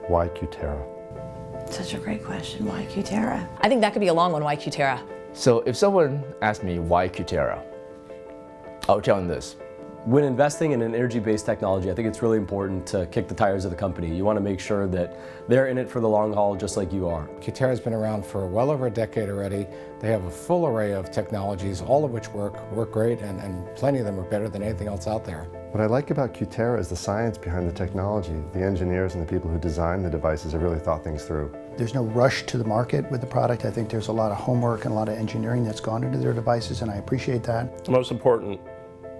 Why Cutera? Such a great question. Why Cutera? I think that could be a long one. Why Cutera? So if someone asked me why Cutera, I would tell them this. When investing in an energy-based technology, I think it's really important to kick the tires of the company. You want to make sure that they're in it for the long haul just like you are. Cutera's been around for well over a decade already. They have a full array of technologies, all of which work great, and plenty of them are better than anything else out there. What I like about Cutera is the science behind the technology. The engineers and the people who design the devices have really thought things through. There's no rush to the market with the product. I think there's a lot of homework and a lot of engineering that's gone into their devices, and I appreciate that. The most important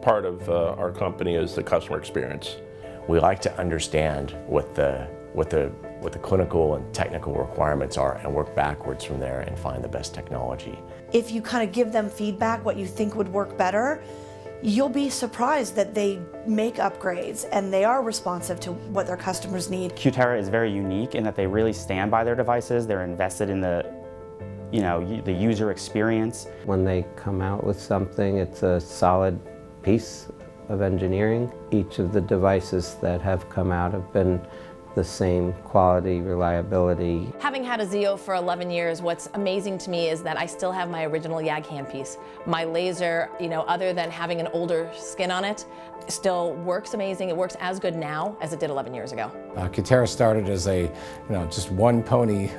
part of our company is the customer experience. We like to understand what the clinical and technical requirements are and work backwards from there and find the best technology. If you kind of give them feedback, what you think would work better, you'll be surprised that they make upgrades and they are responsive to what their customers need. Cutera is very unique in that they really stand by their devices. They're invested in the user experience. When they come out with something, it's a solid piece of engineering. Each of the devices that have come out have been the same quality, reliability. Having had a Zeo for 11 years, what's amazing to me is that I still have my original YAG handpiece. My laser, other than having an older skin on it, still works amazing. It works as good now as it did 11 years ago. Cutera started as a, just one pony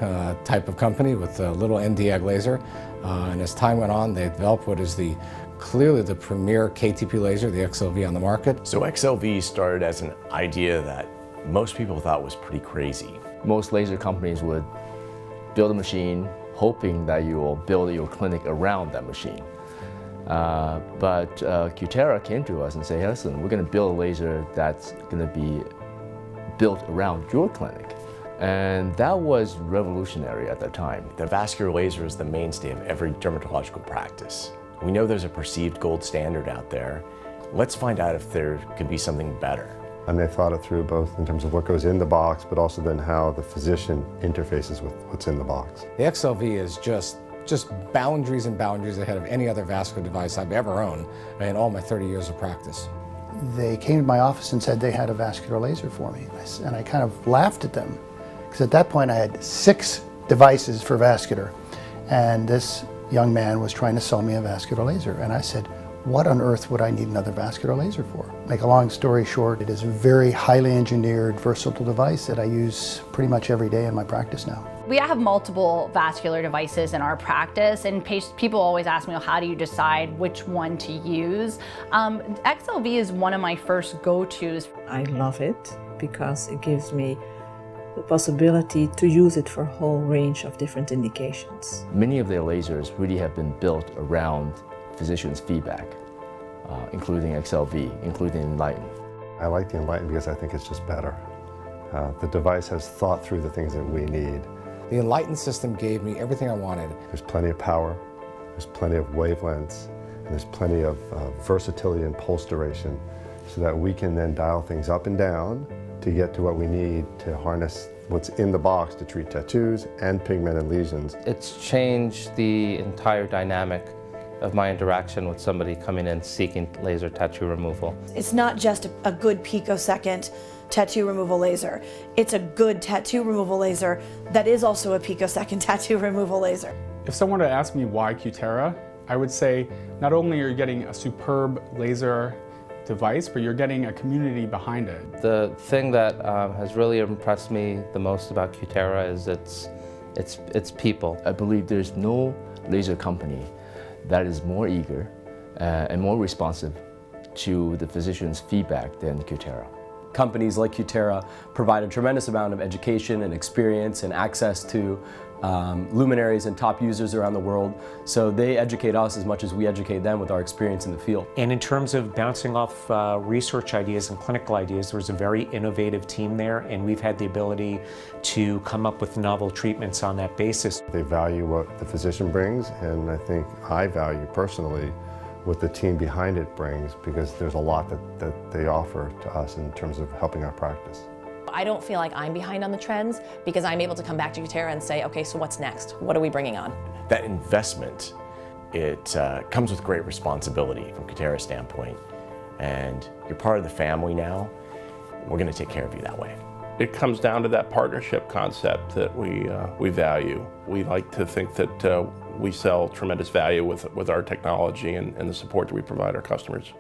type of company with a little Nd:YAG laser, and as time went on, they developed what is clearly the premier KTP laser, the XLV on the market. So XLV started as an idea that most people thought was pretty crazy. Most laser companies would build a machine hoping that you will build your clinic around that machine. But Cutera came to us and said, hey, listen, we're going to build a laser that's going to be built around your clinic. And that was revolutionary at that time. The vascular laser is the mainstay of every dermatological practice. We know there's a perceived gold standard out there. Let's find out if there could be something better. And they thought it through both in terms of what goes in the box, but also then how the physician interfaces with what's in the box. The XLV is just boundaries and boundaries ahead of any other vascular device I've ever owned in all my 30 years of practice. They came to my office and said they had a vascular laser for me, and I kind of laughed at them, because at that point I had 6 devices for vascular, and this young man was trying to sell me a vascular laser, and I said, what on earth would I need another vascular laser for? Make a long story short, it is a very highly engineered, versatile device that I use pretty much every day in my practice now. We have multiple vascular devices in our practice, and people always ask me, well, how do you decide which one to use? XLV is one of my first go-tos. I love it because it gives me the possibility to use it for a whole range of different indications. Many of their lasers really have been built around physicians' feedback, including XLV, including Enlighten. I like the Enlighten because I think it's just better. The device has thought through the things that we need. The Enlighten system gave me everything I wanted. There's plenty of power, there's plenty of wavelengths, and there's plenty of versatility and pulse duration, so that we can then dial things up and down to get to what we need to harness what's in the box to treat tattoos and pigmented lesions. It's changed the entire dynamic of my interaction with somebody coming in seeking laser tattoo removal. It's not just a good picosecond tattoo removal laser. It's a good tattoo removal laser that is also a picosecond tattoo removal laser. If someone were to ask me why Cutera, I would say not only are you getting a superb laser device, but you're getting a community behind it. The thing that has really impressed me the most about Cutera is its people. I believe there's no laser company that is more eager and more responsive to the physician's feedback than Cutera. Companies like Cutera provide a tremendous amount of education and experience and access to luminaries and top users around the world. So they educate us as much as we educate them with our experience in the field. And in terms of bouncing off research ideas and clinical ideas, there's a very innovative team there, and we've had the ability to come up with novel treatments on that basis. They value what the physician brings, and I think I value personally what the team behind it brings, because there's a lot that they offer to us in terms of helping our practice. I don't feel like I'm behind on the trends because I'm able to come back to Cutera and say, okay, so what's next? What are we bringing on? That investment, it comes with great responsibility from Cutera's standpoint. And you're part of the family now. We're going to take care of you that way. It comes down to that partnership concept that we value. We like to think that we sell tremendous value with our technology and the support that we provide our customers.